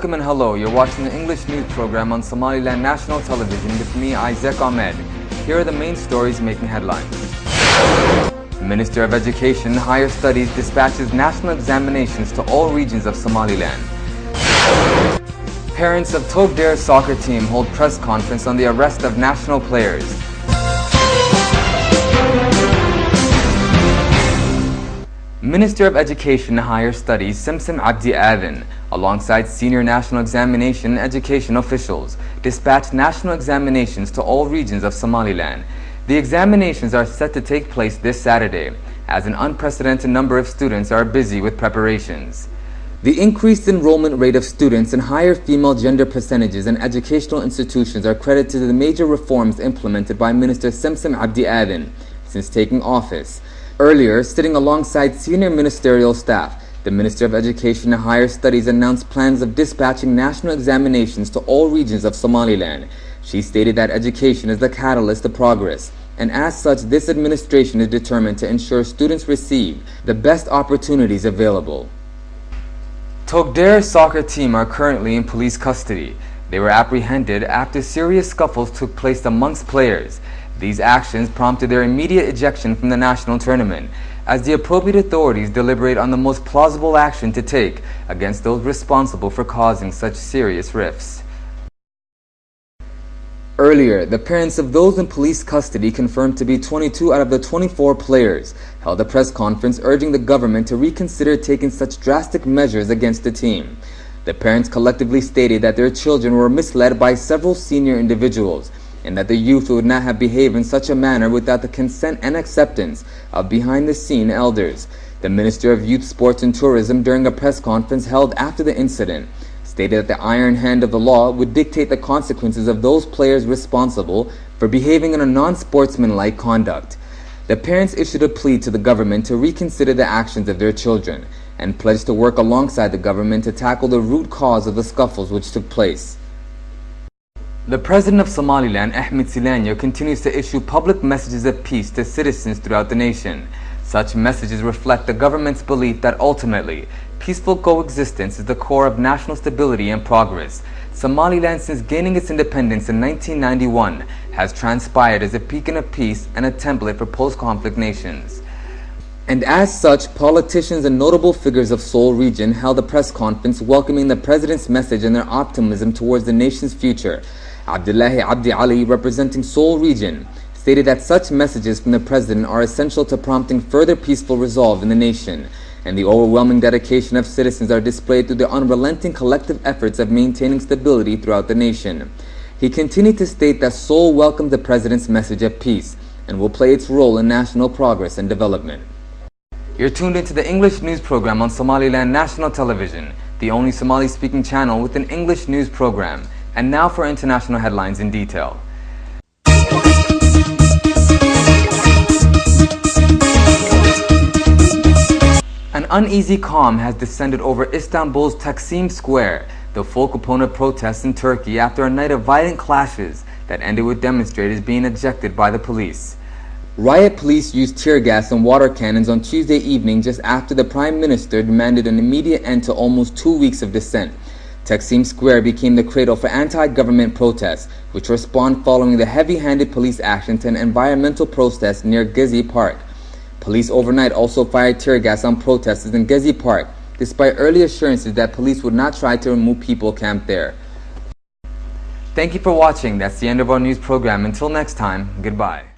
Welcome and hello. You're watching the English news program on Somaliland National Television with me, Isaac Ahmed. Here are the main stories making headlines. The Minister of Education and Higher Studies dispatches national examinations to all regions of Somaliland. Parents of Togdere soccer team hold press conference on the arrest of national players. Minister of Education and Higher Studies Simsim Abdi Aden, alongside senior national examination and education officials, dispatched national examinations to all regions of Somaliland. The examinations are set to take place this Saturday, as an unprecedented number of students are busy with preparations. The increased enrollment rate of students and higher female gender percentages in educational institutions are credited to the major reforms implemented by Minister Simsim Abdi Aden since taking office. Earlier, sitting alongside senior ministerial staff, the Minister of Education and Higher Studies announced plans of dispatching national examinations to all regions of Somaliland. She stated that education is the catalyst to progress, and as such, this administration is determined to ensure students receive the best opportunities available. Togdere soccer team are currently in police custody. They were apprehended after serious scuffles took place amongst players. These actions prompted their immediate ejection from the national tournament, as the appropriate authorities deliberate on the most plausible action to take against those responsible for causing such serious rifts. Earlier, the parents of those in police custody, confirmed to be 22 out of the 24 players, held a press conference urging the government to reconsider taking such drastic measures against the team. The parents collectively stated that their children were misled by several senior individuals, and that the youth would not have behaved in such a manner without the consent and acceptance of behind-the-scene elders. The Minister of Youth, Sports and Tourism, during a press conference held after the incident, stated that the iron hand of the law would dictate the consequences of those players responsible for behaving in a non-sportsmanlike conduct. The parents issued a plea to the government to reconsider the actions of their children, and pledged to work alongside the government to tackle the root cause of the scuffles which took place. The President of Somaliland, Ahmed Silanyo, continues to issue public messages of peace to citizens throughout the nation. Such messages reflect the government's belief that ultimately, peaceful coexistence is the core of national stability and progress. Somaliland, since gaining its independence in 1991, has transpired as a beacon of peace and a template for post-conflict nations. And as such, politicians and notable figures of Seoul region held a press conference welcoming the President's message and their optimism towards the nation's future. Abdullahi Abdi Ali, representing Seoul region, stated that such messages from the President are essential to prompting further peaceful resolve in the nation, and the overwhelming dedication of citizens are displayed through the unrelenting collective efforts of maintaining stability throughout the nation. He continued to state that Seoul welcomed the President's message of peace and will play its role in national progress and development. You're tuned into the English news program on Somaliland National Television, the only Somali-speaking channel with an English news program. And now for international headlines in detail. An uneasy calm has descended over Istanbul's Taksim Square, the focal point of protests in Turkey, after a night of violent clashes that ended with demonstrators being ejected by the police. Riot police used tear gas and water cannons on Tuesday evening just after the Prime Minister demanded an immediate end to almost 2 weeks of dissent. Taksim Square became the cradle for anti-government protests, which respond following the heavy-handed police action to an environmental protest near Gezi Park. Police overnight also fired tear gas on protesters in Gezi Park, despite early assurances that police would not try to remove people camped there. Thank you for watching. That's the end of our news program. Until next time, goodbye.